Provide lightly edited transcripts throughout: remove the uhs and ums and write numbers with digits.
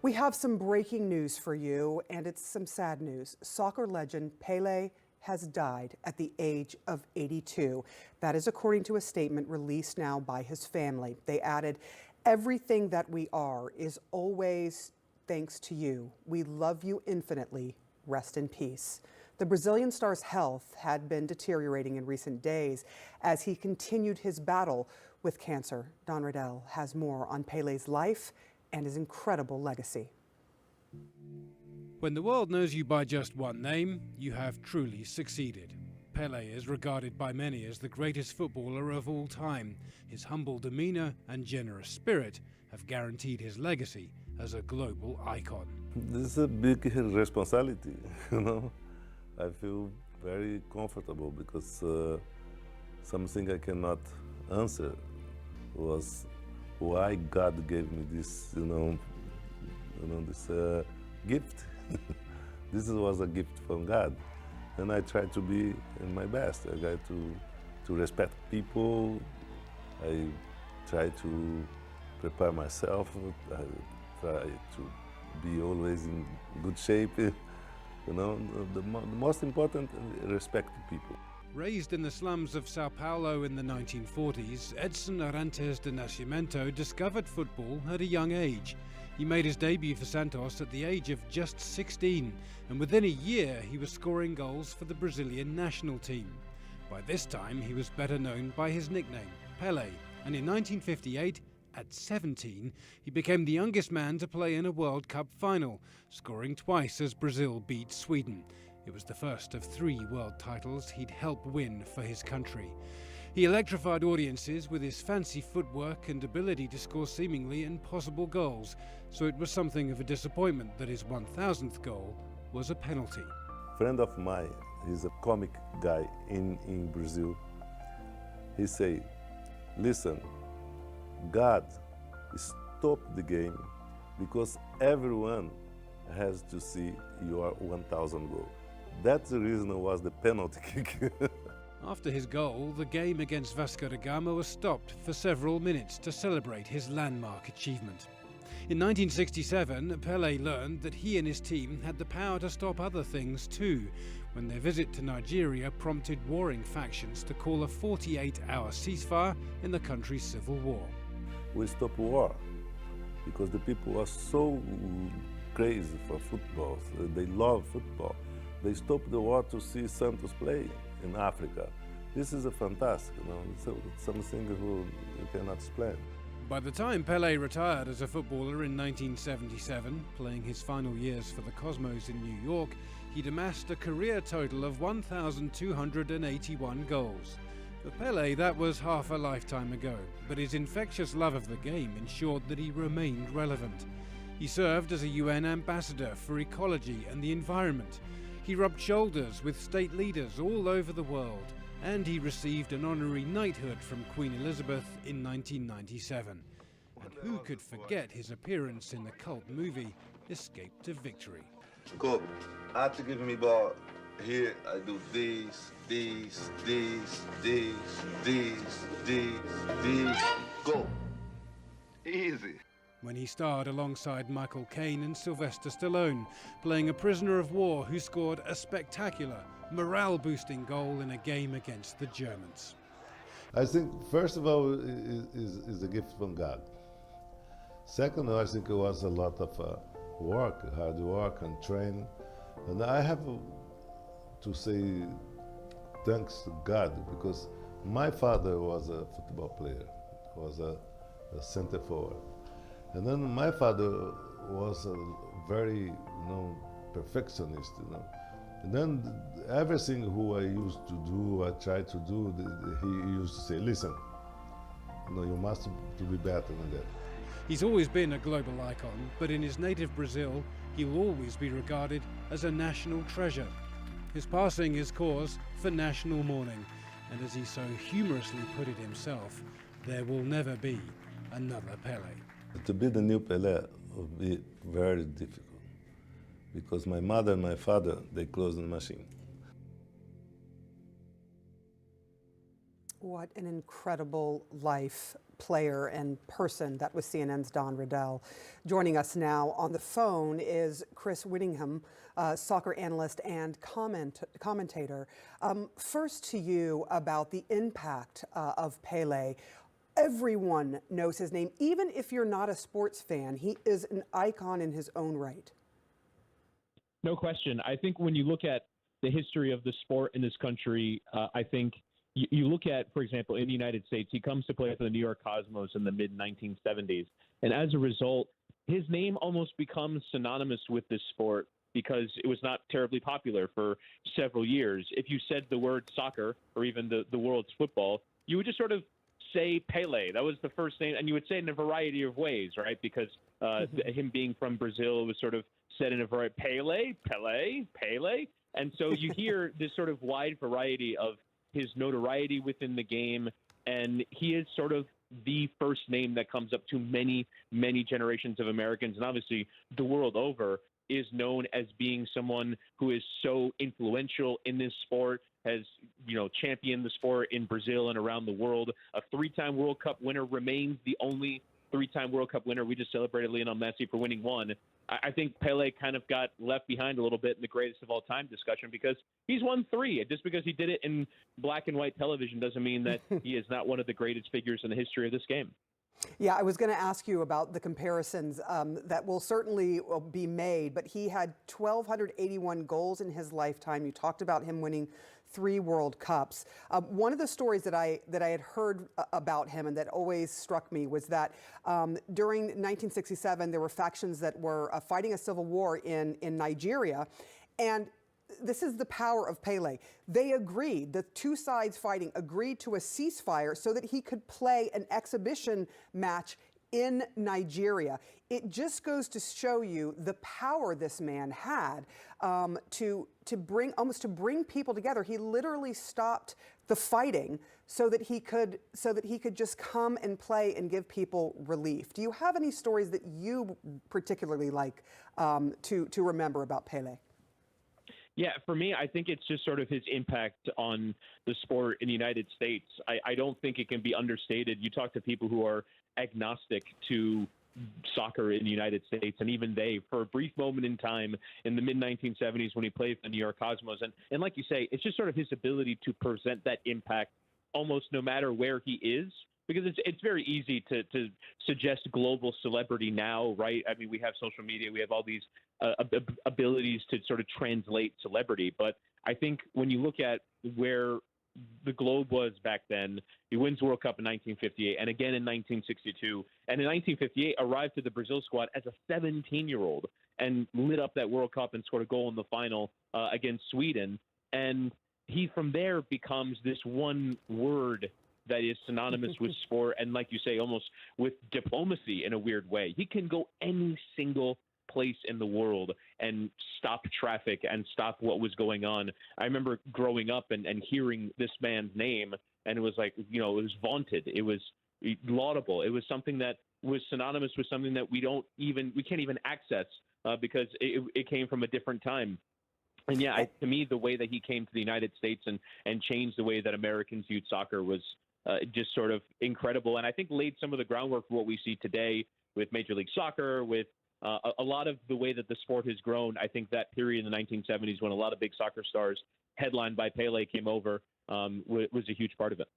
We have some breaking news for you, and it's some sad news. Soccer legend Pelé has died at the age of 82. That is according to a statement released now by his family. They added, "Everything that we are is always thanks to you. We love you infinitely. Rest in peace." The Brazilian star's health had been deteriorating in recent days as he continued his battle with cancer. Don Riddell has more on Pelé's life and his incredible legacy. When the world knows you by just one name, you have truly succeeded. Pelé is regarded by many as the greatest footballer of all time. His humble demeanor and generous spirit have guaranteed his legacy as a global icon. This is a big responsibility, you know. I feel very comfortable because something I cannot answer was why God gave me this, this gift. This was a gift from God, and I try to be in my best. I try to respect people. I try to prepare myself. I try to be always in good shape. The most important, respect people. Raised in the slums of Sao Paulo in the 1940s, Edson Arantes de Nascimento discovered football at a young age. He made his debut for Santos at the age of just 16, and within a year he was scoring goals for the Brazilian national team. By this time he was better known by his nickname, Pelé, and in 1958, at 17, he became the youngest man to play in a World Cup final, scoring twice as Brazil beat Sweden. It was the first of 3 world titles he'd helped win for his country. He electrified audiences with his fancy footwork and ability to score seemingly impossible goals, so it was something of a disappointment that his 1000th goal was a penalty. A friend of mine, he's a comic guy in Brazil. He say, "Listen, God stopped the game because everyone has to see your 1000 goal." That's the reason it was the penalty kick. After his goal, the game against Vasco da Gama was stopped for several minutes to celebrate his landmark achievement. In 1967, Pelé learned that he and his team had the power to stop other things too, when their visit to Nigeria prompted warring factions to call a 48-hour ceasefire in the country's civil war. We stopped war because the people are so crazy for football. They love football. They stopped the war to see Santos play in Africa. This is a fantastic, it's something you cannot explain. By the time Pelé retired as a footballer in 1977, playing his final years for the Cosmos in New York, he'd amassed a career total of 1,281 goals. For Pelé, that was half a lifetime ago, but his infectious love of the game ensured that he remained relevant. He served as a UN ambassador for ecology and the environment. He rubbed shoulders with state leaders all over the world, and he received an honorary knighthood from Queen Elizabeth in 1997. And who could forget his appearance in the cult movie Escape to Victory? Go. After giving me ball, here I do these, go. Easy. When he starred alongside Michael Caine and Sylvester Stallone, playing a prisoner of war who scored a spectacular, morale-boosting goal in a game against the Germans. I think, first of all, is a gift from God. Second, I think it was a lot of hard work and training. And I have to say thanks to God, because my father was a football player, was a center forward. And then my father was a very, perfectionist, And then everything who I used to do, I tried to do, he used to say, "Listen, you must to be better than that." He's always been a global icon, but in his native Brazil, he'll always be regarded as a national treasure. His passing is cause for national mourning, and as he so humorously put it himself, there will never be another Pelé. To be the new Pelé would be very difficult, because my mother and my father, they closed the machine. What an incredible life player and person. That was CNN's Don Riddell. Joining us now on the phone is Chris Whittingham, soccer analyst and commentator. First to you about the impact of Pelé. Everyone knows his name. Even if you're not a sports fan, he is an icon in his own right. No question. I think when you look at the history of the sport in this country, I think you look at, for example, in the United States, he comes to play for the New York Cosmos in the mid-1970s. And as a result, his name almost becomes synonymous with this sport because it was not terribly popular for several years. If you said the word soccer or even the world's football, you would just sort of say Pelé. That was the first name, and you would say it in a variety of ways, right? Because him being from Brazil, it was sort of said in a variety, Pelé. And so you hear this sort of wide variety of his notoriety within the game, and he is sort of the first name that comes up to many, many generations of Americans, and obviously the world over, is known as being someone who is so influential in this sport, has, championed the sport in Brazil and around the world. A three-time World Cup winner, remains the only three-time World Cup winner. We just celebrated Lionel Messi for winning one. I think Pelé kind of got left behind a little bit in the greatest of all time discussion because he's won three. Just because he did it in black and white television doesn't mean that he is not one of the greatest figures in the history of this game. Yeah, I was going to ask you about the comparisons that will certainly be made, but he had 1,281 goals in his lifetime. You talked about him winning 3 World Cups. One of the stories that I had heard about him and that always struck me was that during 1967, there were factions that were fighting a civil war in Nigeria, and this is the power of Pelé. They agreed, the two sides fighting agreed to a ceasefire so that he could play an exhibition match in Nigeria. It just goes to show you the power this man had to bring people together. He literally stopped the fighting so that he could just come and play and give people relief. Do you have any stories that you particularly like to remember about Pelé? Yeah, for me, I think it's just sort of his impact on the sport in the United States. I don't think it can be understated. You talk to people who are agnostic to soccer in the United States, and even they, for a brief moment in time in the mid-1970s when he played for the New York Cosmos, and like you say, it's just sort of his ability to present that impact almost no matter where he is. Because it's very easy to suggest global celebrity now, right? I mean, we have social media, we have all these abilities to sort of translate celebrity. But I think when you look at where the globe was back then, he wins the World Cup in 1958 and again in 1962. And in 1958, arrived to the Brazil squad as a 17-year-old and lit up that World Cup and scored a goal in the final against Sweden. And he, from there, becomes this one word that is synonymous with sport and, like you say, almost with diplomacy in a weird way. He can go any single place in the world and stop traffic and stop what was going on. I remember growing up and hearing this man's name, and it was like, it was vaunted. It was laudable. It was something that was synonymous with something that we can't even access because it came from a different time. And yeah, to me, the way that he came to the United States and changed the way that Americans viewed soccer was just sort of incredible. And I think laid some of the groundwork for what we see today with Major League Soccer, with a lot of the way that the sport has grown. I think that period in the 1970s when a lot of big soccer stars headlined by Pelé came over was a huge part of it.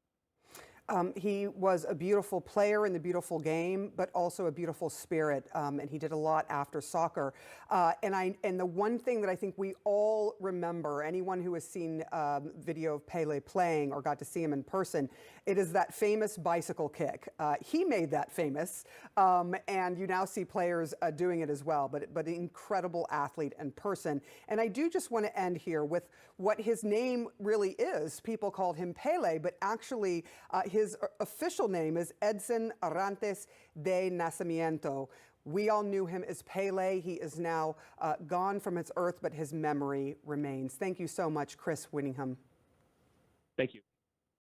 He was a beautiful player in the beautiful game, but also a beautiful spirit, and he did a lot after soccer. And the one thing that I think we all remember, anyone who has seen video of Pelé playing or got to see him in person, it is that famous bicycle kick. He made that famous, and you now see players doing it as well, but an incredible athlete and person. And I do just want to end here with what his name really is. People called him Pelé, but actually his official name is Edson Arantes de Nascimento. We all knew him as Pelé. He is now gone from this earth, but his memory remains. Thank you so much, Chris Whittingham. Thank you.